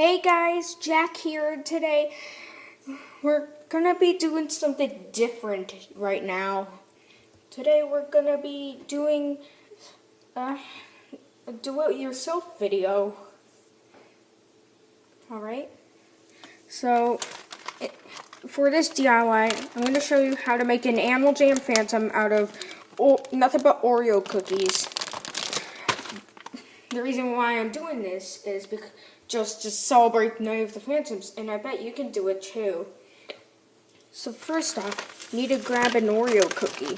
Hey guys, Jack here. Today we're gonna be doing something different right now. Today we're gonna be doing a do-it-yourself video. Alright, so for this DIY, I'm gonna show you how to make an Animal Jam Phantom out of nothing but Oreo cookies. The reason why I'm doing this is because just to celebrate Night of the Phantoms, and I bet you can do it too. So first off, you need to grab an Oreo cookie.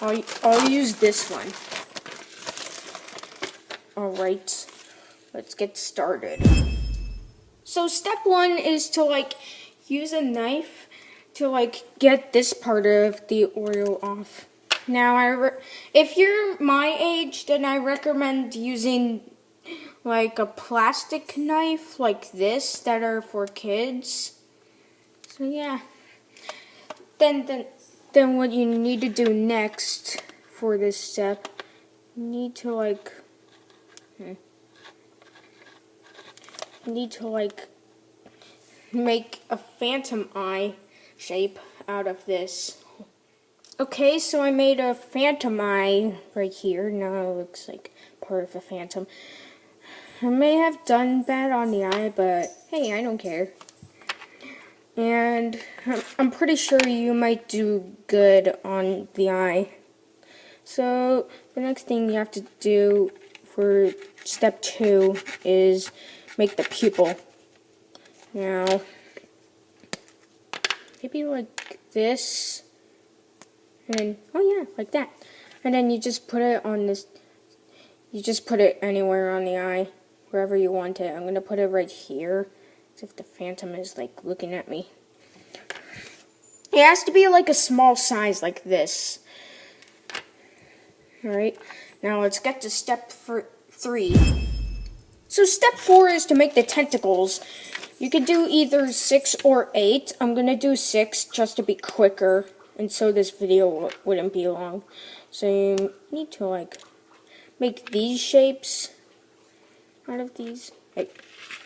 And I'll use this one. Alright, let's get started. So step one is to use a knife to get this part of the Oreo off. Now, if you're my age, then I recommend using a plastic knife like this that are for kids. So yeah. Then what you need to do next for this step, you need to make a phantom eye shape out of this. Okay, so I made a phantom eye right here. Now it looks like part of a phantom. I may have done bad on the eye, but hey, I don't care. And I'm pretty sure you might do good on the eye. So the next thing you have to do for step 2 is make the pupil. Now, maybe like this. And then, oh yeah, like that. And then you just put it on this, you just put it anywhere on the eye, wherever you want it. I'm going to put it right here, as if the phantom is looking at me. It has to be a small size like this. Alright, now let's get to step 3. So step 4 is to make the tentacles. You could do either 6 or 8. I'm going to do 6 just to be quicker. And so this video wouldn't be long. So you need to make these shapes out of these.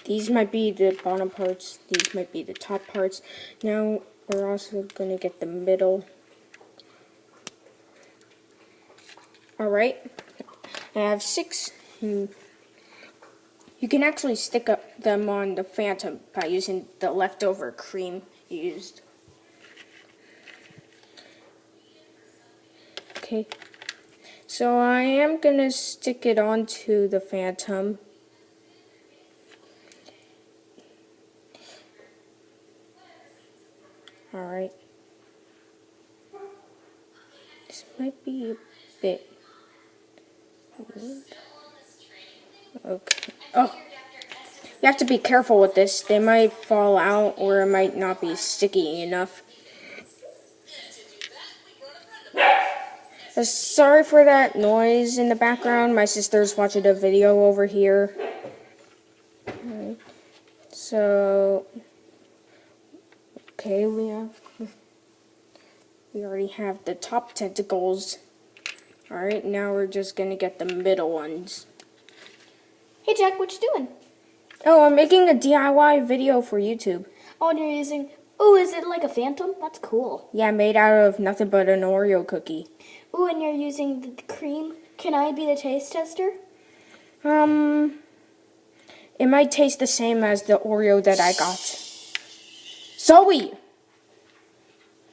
These might be the bottom parts. These might be the top parts. Now we're also going to get the middle. Alright. I have 6. You can actually stick them on the phantom by using the leftover cream used. Okay, so I am going to stick it onto the phantom. Alright. This might be a bit weird. Okay. Oh, you have to be careful with this. They might fall out or it might not be sticky enough. Sorry for that noise in the background. My sister's watching a video over here. Right. So, okay, we already have the top tentacles. Alright, now we're just gonna get the middle ones. Hey Jack, what you doing? Oh, I'm making a DIY video for YouTube. Oh, and you're using... Oh, is it like a phantom? That's cool. Yeah, made out of nothing but an Oreo cookie. Oh, and you're using the cream. Can I be the taste tester? It might taste the same as the Oreo that I got. Zoe!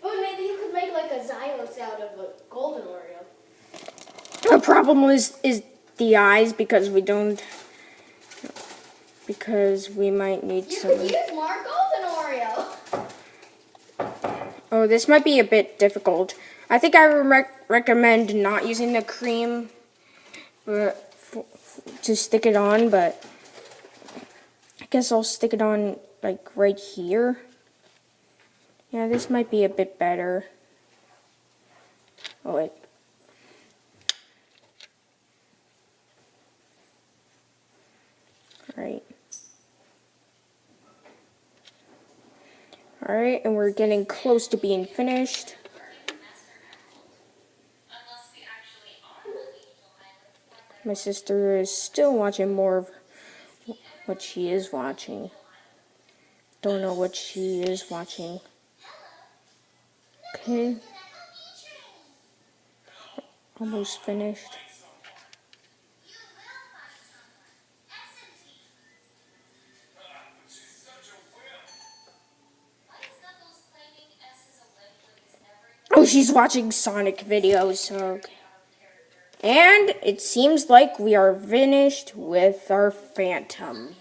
Oh, maybe you could make a Xylos out of a golden Oreo. The problem is the eyes because we might need some. You could use more golden Oreo. Oh, this might be a bit difficult. I think I would recommend not using the cream to stick it on, but I guess I'll stick it on right here. Yeah, this might be a bit better. Oh wait. Alright. Alright, and we're getting close to being finished. My sister is still watching more of what she is watching. Don't know what she is watching. Okay. Almost finished. Oh, she's watching Sonic videos. Okay. And it seems like we are finished with our Phantom.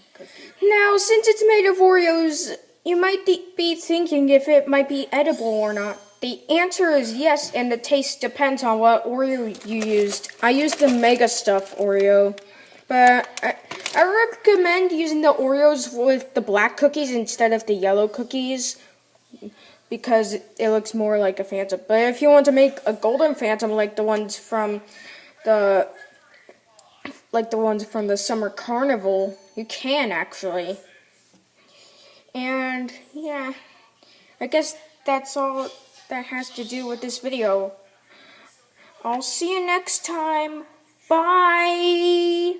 Now, since it's made of Oreos, you might be thinking if it might be edible or not. The answer is yes, and the taste depends on what Oreo you used. I used the Mega Stuff Oreo, but I recommend using the Oreos with the black cookies instead of the yellow cookies because it looks more like a Phantom. But if you want to make a golden Phantom like the ones from the summer carnival, you can actually. And yeah, I guess that's all that has to do with this video. I'll see you next time. Bye.